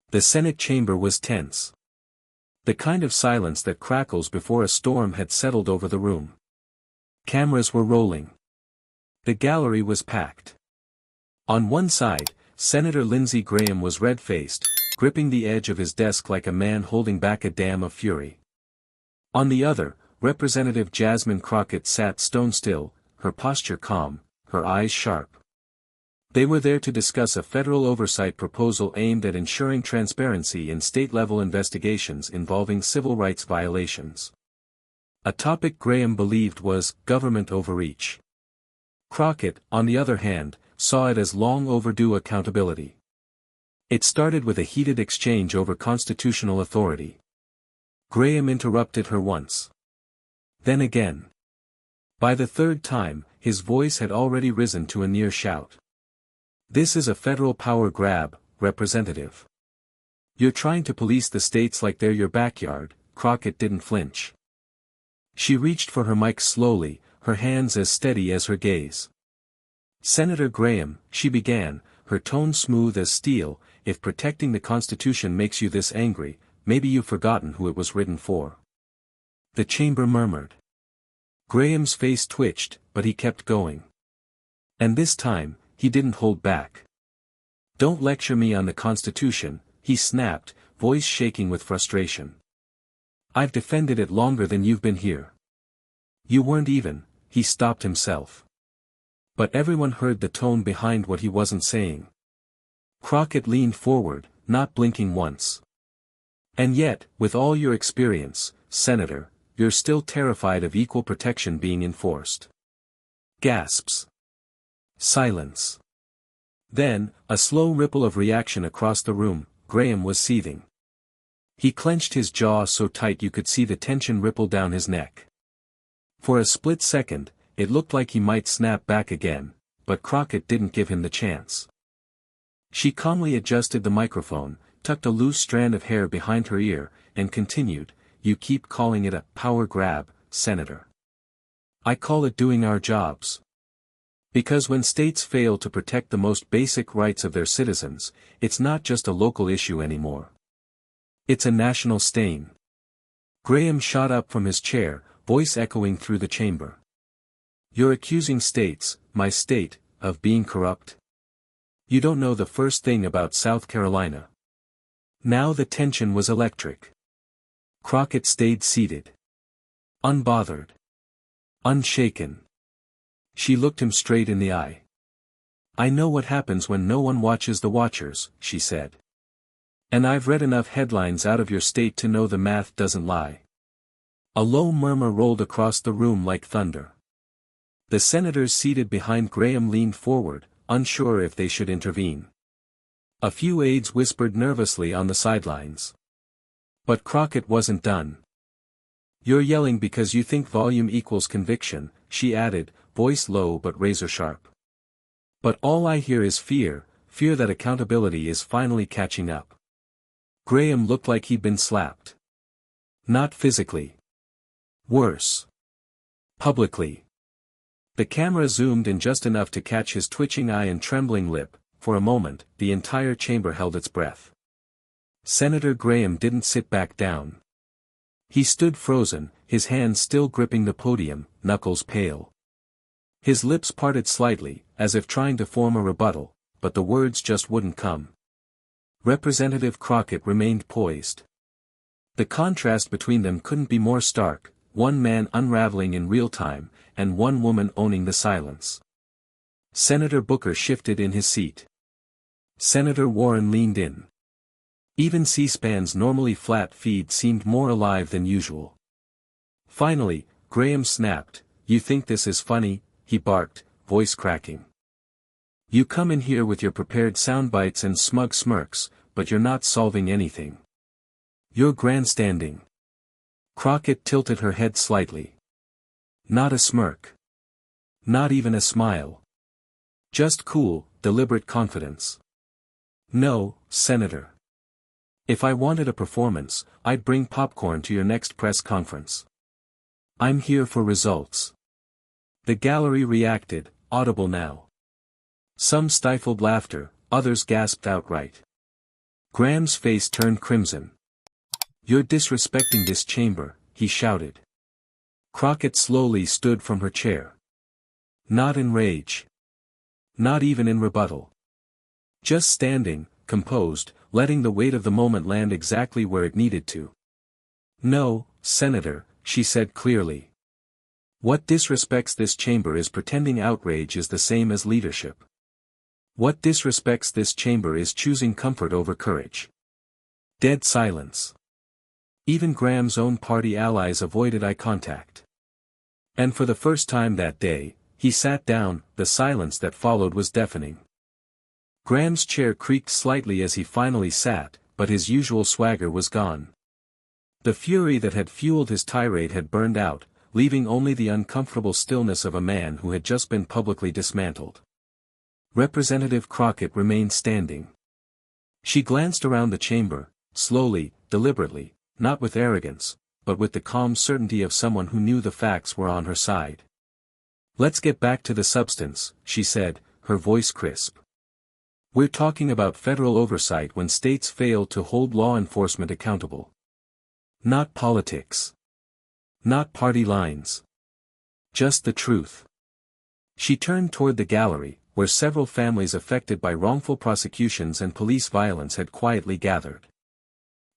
The Senate chamber was tense. The kind of silence that crackles before a storm had settled over the room. Cameras were rolling. The gallery was packed. On one side, Senator Lindsey Graham was red-faced, gripping the edge of his desk like a man holding back a dam of fury. On the other, Representative Jasmine Crockett sat stone-still, her posture calm, her eyes sharp. They were there to discuss a federal oversight proposal aimed at ensuring transparency in state-level investigations involving civil rights violations. A topic Graham believed was government overreach. Crockett, on the other hand, saw it as long overdue accountability. It started with a heated exchange over constitutional authority. Graham interrupted her once. Then again. By the third time, his voice had already risen to a near shout. This is a federal power grab, Representative. You're trying to police the states like they're your backyard. Crockett didn't flinch. She reached for her mic slowly, her hands as steady as her gaze. Senator Graham, she began, her tone smooth as steel, if protecting the Constitution makes you this angry, maybe you've forgotten who it was written for. The chamber murmured. Graham's face twitched, but he kept going. And this time, he didn't hold back. Don't lecture me on the Constitution, he snapped, voice shaking with frustration. I've defended it longer than you've been here. You weren't even, he stopped himself. But everyone heard the tone behind what he wasn't saying. Crockett leaned forward, not blinking once. And yet, with all your experience, Senator, you're still terrified of equal protection being enforced. Gasps. Silence. Then, a slow ripple of reaction across the room. Graham was seething. He clenched his jaw so tight you could see the tension ripple down his neck. For a split second, it looked like he might snap back again, but Crockett didn't give him the chance. She calmly adjusted the microphone, tucked a loose strand of hair behind her ear, and continued, "You keep calling it a power grab, Senator. I call it doing our jobs. Because when states fail to protect the most basic rights of their citizens, it's not just a local issue anymore. It's a national stain." Graham shot up from his chair, voice echoing through the chamber. "You're accusing states, my state, of being corrupt? You don't know the first thing about South Carolina." Now the tension was electric. Crockett stayed seated. Unbothered. Unshaken. She looked him straight in the eye. "I know what happens when no one watches the watchers," she said. "And I've read enough headlines out of your state to know the math doesn't lie." A low murmur rolled across the room like thunder. The senators seated behind Graham leaned forward, unsure if they should intervene. A few aides whispered nervously on the sidelines. But Crockett wasn't done. "You're yelling because you think volume equals conviction," she added, voice low but razor-sharp. "But all I hear is fear, fear that accountability is finally catching up." Graham looked like he'd been slapped. Not physically. Worse. Publicly. The camera zoomed in just enough to catch his twitching eye and trembling lip. For a moment, the entire chamber held its breath. Senator Graham didn't sit back down. He stood frozen, his hands still gripping the podium, knuckles pale. His lips parted slightly, as if trying to form a rebuttal, but the words just wouldn't come. Representative Crockett remained poised. The contrast between them couldn't be more stark, one man unraveling in real time, and one woman owning the silence. Senator Booker shifted in his seat. Senator Warren leaned in. Even C-SPAN's normally flat feed seemed more alive than usual. Finally, Graham snapped, "You think this is funny?" he barked, voice cracking. "You come in here with your prepared soundbites and smug smirks, but you're not solving anything. You're grandstanding." Crockett tilted her head slightly. Not a smirk. Not even a smile. Just cool, deliberate confidence. "No, Senator. If I wanted a performance, I'd bring popcorn to your next press conference. I'm here for results." The gallery reacted, audible now. Some stifled laughter, others gasped outright. Graham's face turned crimson. "You're disrespecting this chamber," he shouted. Crockett slowly stood from her chair. Not in rage. Not even in rebuttal. Just standing, composed, letting the weight of the moment land exactly where it needed to. "No, Senator," she said clearly. "What disrespects this chamber is pretending outrage is the same as leadership. What disrespects this chamber is choosing comfort over courage." Dead silence. Even Graham's own party allies avoided eye contact. And for the first time that day, he sat down. The silence that followed was deafening. Graham's chair creaked slightly as he finally sat, but his usual swagger was gone. The fury that had fueled his tirade had burned out, leaving only the uncomfortable stillness of a man who had just been publicly dismantled. Representative Crockett remained standing. She glanced around the chamber, slowly, deliberately, not with arrogance, but with the calm certainty of someone who knew the facts were on her side. "Let's get back to the substance," she said, her voice crisp. "We're talking about federal oversight when states fail to hold law enforcement accountable. Not politics. Not party lines. Just the truth." She turned toward the gallery, where several families affected by wrongful prosecutions and police violence had quietly gathered.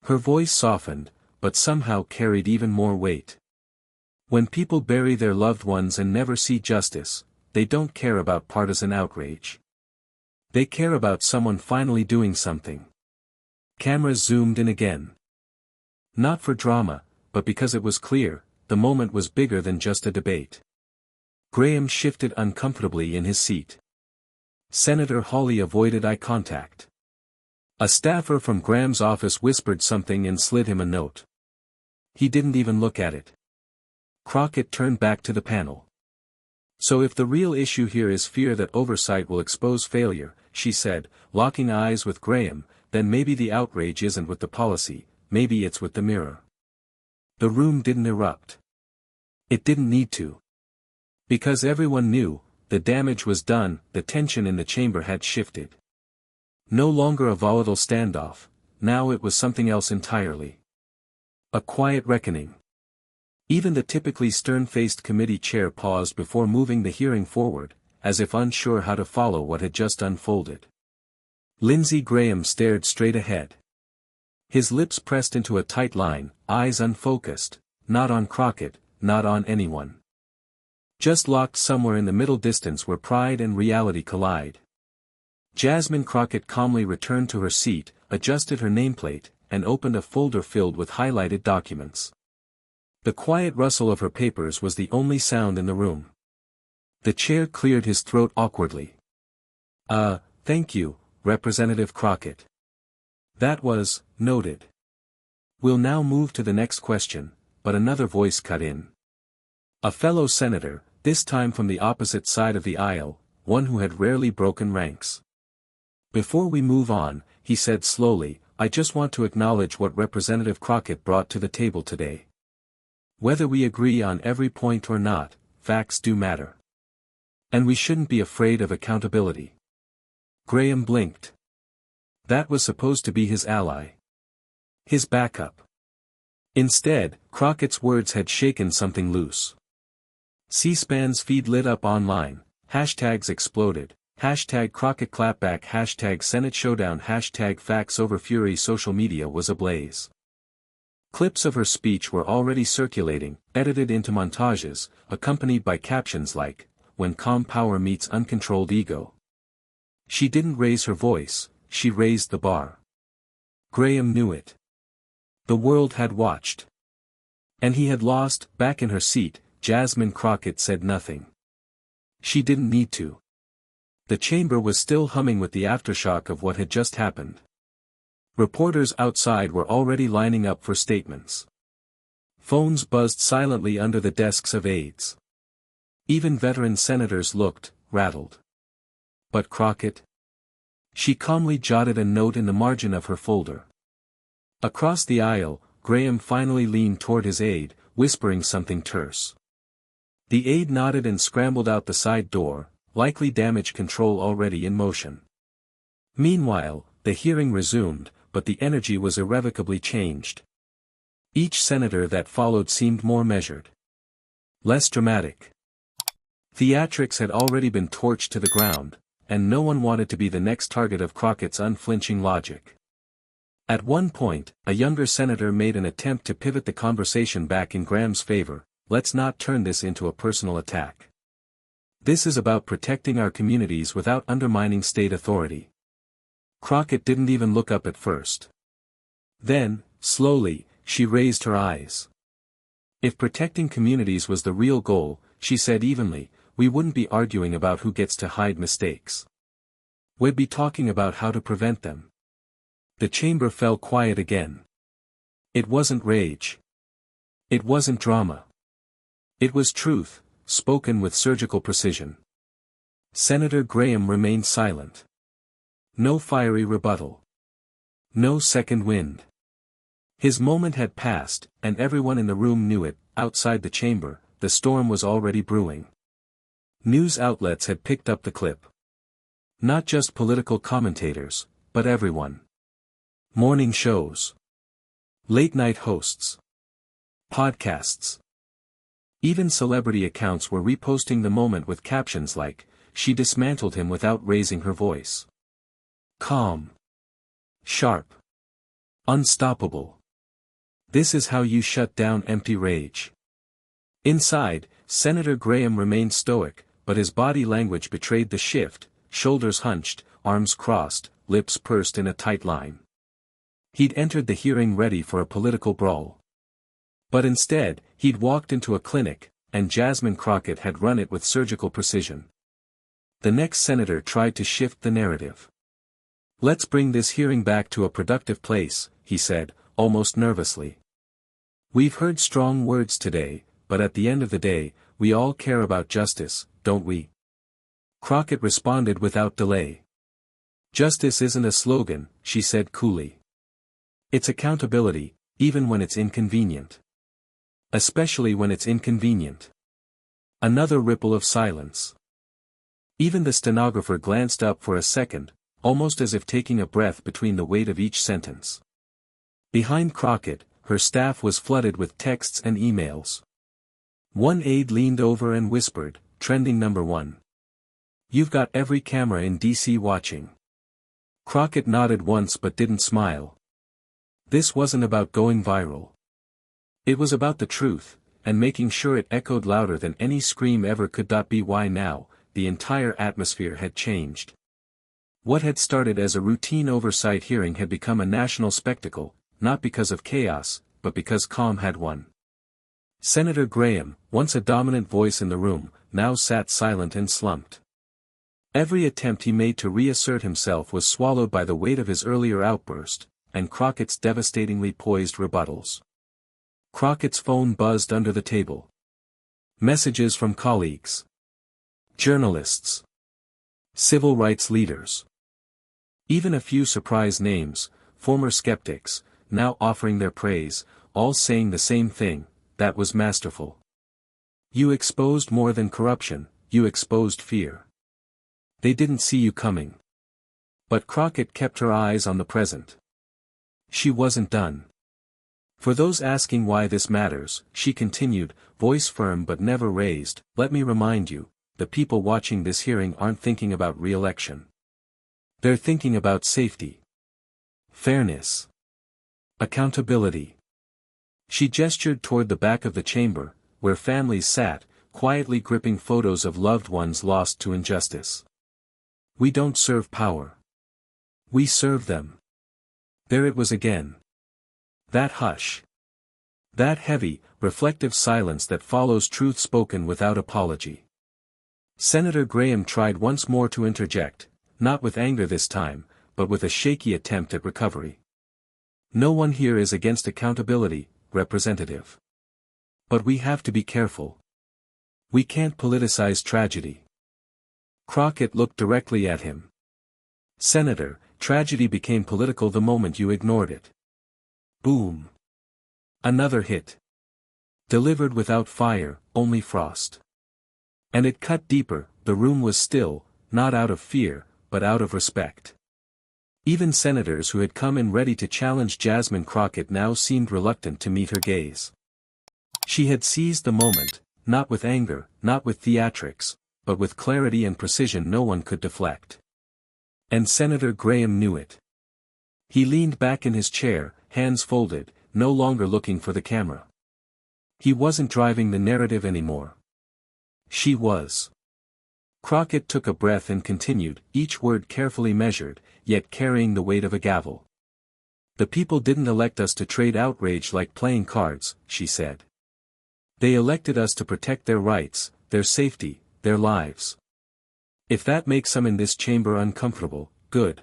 Her voice softened, but somehow carried even more weight. When people bury their loved ones and never see justice, they don't care about partisan outrage. They care about someone finally doing something. Cameras zoomed in again. Not for drama, but because it was clear, the moment was bigger than just a debate. Graham shifted uncomfortably in his seat. Senator Hawley avoided eye contact. A staffer from Graham's office whispered something and slid him a note. He didn't even look at it. Crockett turned back to the panel. "So if the real issue here is fear that oversight will expose failure," she said, locking eyes with Graham, "then maybe the outrage isn't with the policy, maybe it's with the mirror." The room didn't erupt. It didn't need to. Because everyone knew, the damage was done. The tension in the chamber had shifted. No longer a volatile standoff, now it was something else entirely. A quiet reckoning. Even the typically stern-faced committee chair paused before moving the hearing forward, as if unsure how to follow what had just unfolded. Lindsey Graham stared straight ahead. His lips pressed into a tight line, eyes unfocused, not on Crockett, not on anyone. Just locked somewhere in the middle distance where pride and reality collide. Jasmine Crockett calmly returned to her seat, adjusted her nameplate, and opened a folder filled with highlighted documents. The quiet rustle of her papers was the only sound in the room. The chair cleared his throat awkwardly. Thank you, Representative Crockett. That was, noted. We'll now move to the next question, but another voice cut in. A fellow senator, this time from the opposite side of the aisle, one who had rarely broken ranks. "Before we move on," he said slowly, "I just want to acknowledge what Representative Crockett brought to the table today. Whether we agree on every point or not, facts do matter. And we shouldn't be afraid of accountability." Graham blinked. That was supposed to be his ally. His backup. Instead, Crockett's words had shaken something loose. C-SPAN's feed lit up online, hashtags exploded, hashtag Crockett clapback, hashtag Senate showdown, hashtag facts over fury. Social media was ablaze. Clips of her speech were already circulating, edited into montages, accompanied by captions like, "When calm power meets uncontrolled ego." She didn't raise her voice, she raised the bar. Graham knew it. The world had watched. And he had lost. Back in her seat, Jasmine Crockett said nothing. She didn't need to. The chamber was still humming with the aftershock of what had just happened. Reporters outside were already lining up for statements. Phones buzzed silently under the desks of aides. Even veteran senators looked rattled. But Crockett? She calmly jotted a note in the margin of her folder. Across the aisle, Graham finally leaned toward his aide, whispering something terse. The aide nodded and scrambled out the side door, likely damage control already in motion. Meanwhile, the hearing resumed, but the energy was irrevocably changed. Each senator that followed seemed more measured. Less dramatic. Theatrics had already been torched to the ground, and no one wanted to be the next target of Crockett's unflinching logic. At one point, a younger senator made an attempt to pivot the conversation back in Graham's favor. Let's not turn this into a personal attack. This is about protecting our communities without undermining state authority. Crockett didn't even look up at first. Then, slowly, she raised her eyes. If protecting communities was the real goal, she said evenly, we wouldn't be arguing about who gets to hide mistakes. We'd be talking about how to prevent them. The chamber fell quiet again. It wasn't rage. It wasn't drama. It was truth, spoken with surgical precision. Senator Graham remained silent. No fiery rebuttal. No second wind. His moment had passed, and everyone in the room knew it. Outside the chamber, the storm was already brewing. News outlets had picked up the clip. Not just political commentators, but everyone. Morning shows. Late-night hosts. Podcasts. Even celebrity accounts were reposting the moment with captions like, "She dismantled him without raising her voice. Calm. Sharp. Unstoppable. This is how you shut down empty rage." Inside, Senator Graham remained stoic, but his body language betrayed the shift, shoulders hunched, arms crossed, lips pursed in a tight line. He'd entered the hearing ready for a political brawl. But instead, he'd walked into a clinic, and Jasmine Crockett had run it with surgical precision. The next senator tried to shift the narrative. "Let's bring this hearing back to a productive place," he said, almost nervously. "We've heard strong words today, but at the end of the day, we all care about justice, don't we?" Crockett responded without delay. "Justice isn't a slogan," she said coolly. "It's accountability, even when it's inconvenient. Especially when it's inconvenient." Another ripple of silence. Even the stenographer glanced up for a second, almost as if taking a breath between the weight of each sentence. Behind Crockett, her staff was flooded with texts and emails. One aide leaned over and whispered, "Trending #1. You've got every camera in DC watching." Crockett nodded once but didn't smile. This wasn't about going viral. It was about the truth, and making sure it echoed louder than any scream ever could. Be why now, the entire atmosphere had changed. What had started as a routine oversight hearing had become a national spectacle, not because of chaos, but because calm had won. Senator Graham, once a dominant voice in the room, now sat silent and slumped. Every attempt he made to reassert himself was swallowed by the weight of his earlier outburst, and Crockett's devastatingly poised rebuttals. Crockett's phone buzzed under the table. Messages from colleagues. Journalists. Civil rights leaders. Even a few surprise names, former skeptics, now offering their praise, all saying the same thing, that was masterful. You exposed more than corruption, you exposed fear. They didn't see you coming. But Crockett kept her eyes on the present. She wasn't done. For those asking why this matters, she continued, voice firm but never raised, let me remind you, the people watching this hearing aren't thinking about re-election. They're thinking about safety. Fairness. Accountability. She gestured toward the back of the chamber, where families sat, quietly gripping photos of loved ones lost to injustice. We don't serve power. We serve them. There it was again. That hush. That heavy, reflective silence that follows truth spoken without apology. Senator Graham tried once more to interject, not with anger this time, but with a shaky attempt at recovery. No one here is against accountability, Representative. But we have to be careful. We can't politicize tragedy. Crockett looked directly at him. Senator, tragedy became political the moment you ignored it. Boom. Another hit. Delivered without fire, only frost. And it cut deeper. The room was still, not out of fear, but out of respect. Even senators who had come in ready to challenge Jasmine Crockett now seemed reluctant to meet her gaze. She had seized the moment, not with anger, not with theatrics, but with clarity and precision no one could deflect. And Senator Graham knew it. He leaned back in his chair, hands folded, no longer looking for the camera. He wasn't driving the narrative anymore. She was. Crockett took a breath and continued, each word carefully measured, yet carrying the weight of a gavel. The people didn't elect us to trade outrage like playing cards, she said. They elected us to protect their rights, their safety, their lives. If that makes some in this chamber uncomfortable, good.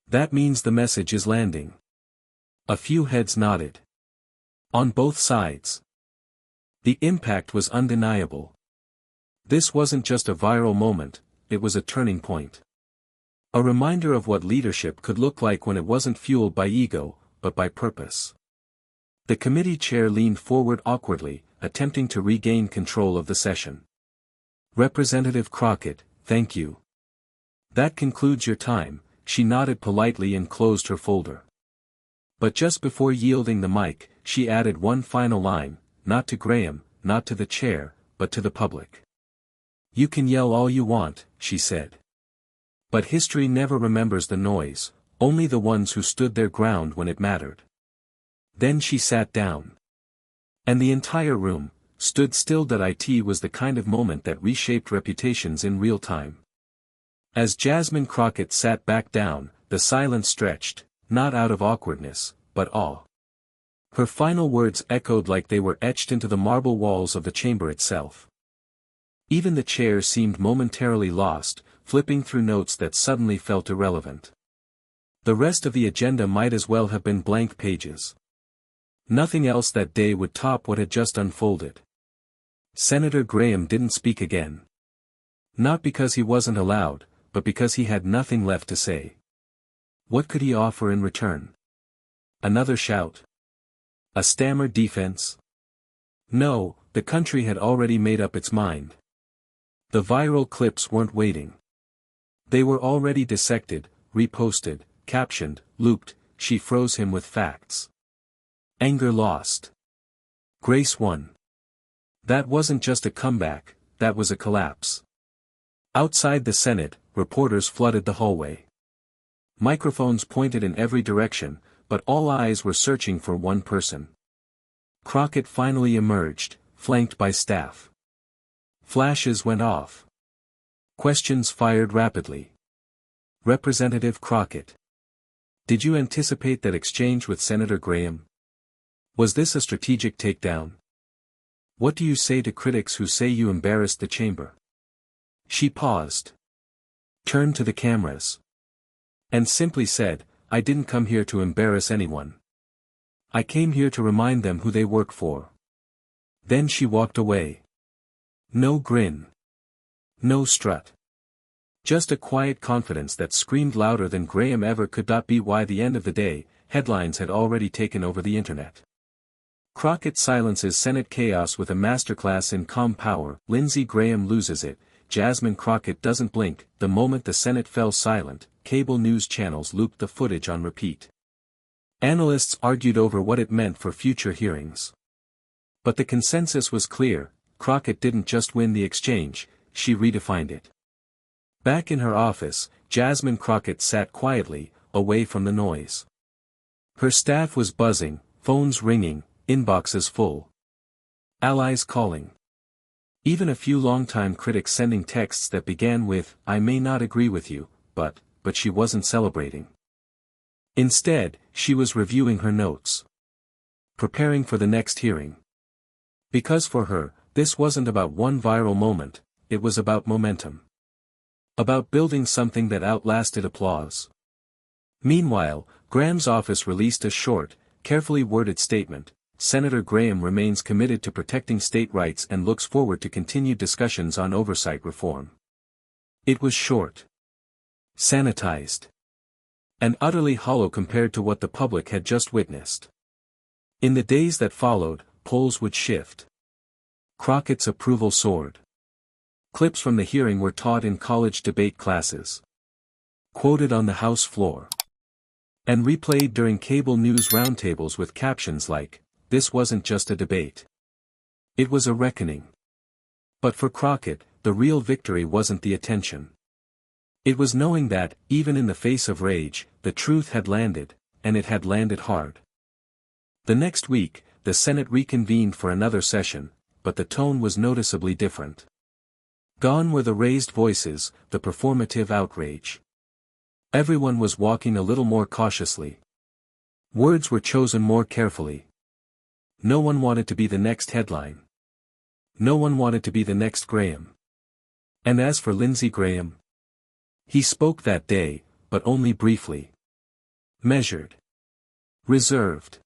That means the message is landing. A few heads nodded. On both sides. The impact was undeniable. This wasn't just a viral moment, it was a turning point. A reminder of what leadership could look like when it wasn't fueled by ego, but by purpose. The committee chair leaned forward awkwardly, attempting to regain control of the session. Representative Crockett, thank you. That concludes your time, she nodded politely and closed her folder. But just before yielding the mic, she added one final line, not to Graham, not to the chair, but to the public. You can yell all you want, she said. But history never remembers the noise, only the ones who stood their ground when it mattered. Then she sat down. And the entire room stood still. It was the kind of moment that reshaped reputations in real time. As Jasmine Crockett sat back down, the silence stretched, not out of awkwardness, but awe. Her final words echoed like they were etched into the marble walls of the chamber itself. Even the chair seemed momentarily lost, flipping through notes that suddenly felt irrelevant. The rest of the agenda might as well have been blank pages. Nothing else that day would top what had just unfolded. Senator Graham didn't speak again. Not because he wasn't allowed, but because he had nothing left to say. What could he offer in return? Another shout? A stammered defense? No, the country had already made up its mind. The viral clips weren't waiting. They were already dissected, reposted, captioned, looped. She froze him with facts. Anger lost. Grace won. That wasn't just a comeback, that was a collapse. Outside the Senate, reporters flooded the hallway. Microphones pointed in every direction, but all eyes were searching for one person. Crockett finally emerged, flanked by staff. Flashes went off. Questions fired rapidly. Representative Crockett. Did you anticipate that exchange with Senator Graham? Was this a strategic takedown? What do you say to critics who say you embarrassed the chamber? She paused. Turned to the cameras. And simply said, I didn't come here to embarrass anyone. I came here to remind them who they work for. Then she walked away. No grin. No strut. Just a quiet confidence that screamed louder than Graham ever could. Be why the end of the day, headlines had already taken over the internet. Crockett silences Senate chaos with a masterclass in calm power. Lindsey Graham loses it. Jasmine Crockett doesn't blink. The moment the Senate fell silent, cable news channels looped the footage on repeat. Analysts argued over what it meant for future hearings. But the consensus was clear. Crockett didn't just win the exchange, she redefined it. Back in her office, Jasmine Crockett sat quietly, away from the noise. Her staff was buzzing, phones ringing, inboxes full. Allies calling. Even a few longtime critics sending texts that began with, I may not agree with you, but she wasn't celebrating. Instead, she was reviewing her notes. Preparing for the next hearing. Because for her, this wasn't about one viral moment, it was about momentum. About building something that outlasted applause. Meanwhile, Graham's office released a short, carefully worded statement. Senator Graham remains committed to protecting state rights and looks forward to continued discussions on oversight reform. It was short. Sanitized. And utterly hollow compared to what the public had just witnessed. In the days that followed, polls would shift. Crockett's approval soared. Clips from the hearing were taught in college debate classes. Quoted on the House floor. And replayed during cable news roundtables with captions like, "This wasn't just a debate. It was a reckoning." But for Crockett, the real victory wasn't the attention. It was knowing that, even in the face of rage, the truth had landed, and it had landed hard. The next week, the Senate reconvened for another session, but the tone was noticeably different. Gone were the raised voices, the performative outrage. Everyone was walking a little more cautiously. Words were chosen more carefully. No one wanted to be the next headline. No one wanted to be the next Graham. And as for Lindsey Graham, he spoke that day, but only briefly. Measured. Reserved.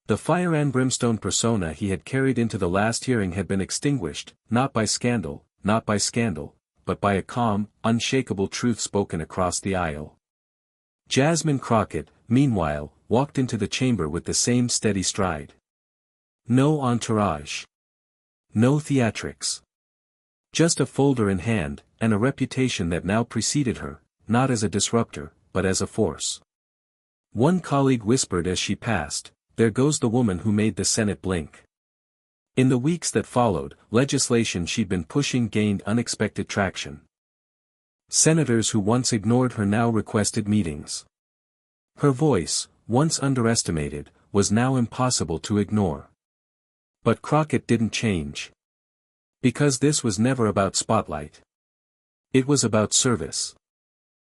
The fire and brimstone persona he had carried into the last hearing had been extinguished, not by scandal, but by a calm, unshakable truth spoken across the aisle. Jasmine Crockett, meanwhile, walked into the chamber with the same steady stride. No entourage. No theatrics. Just a folder in hand, and a reputation that now preceded her, not as a disruptor, but as a force. One colleague whispered as she passed, "There goes the woman who made the Senate blink." In the weeks that followed, legislation she'd been pushing gained unexpected traction. Senators who once ignored her now requested meetings. Her voice, once underestimated, was now impossible to ignore. But Crockett didn't change. Because this was never about spotlight. It was about service.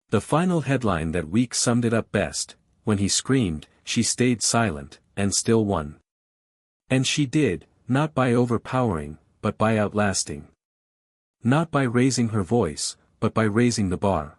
The final headline that week summed it up best: when he screamed, she stayed silent, and still won. And she did, not by overpowering, but by outlasting. Not by raising her voice, but by raising the bar.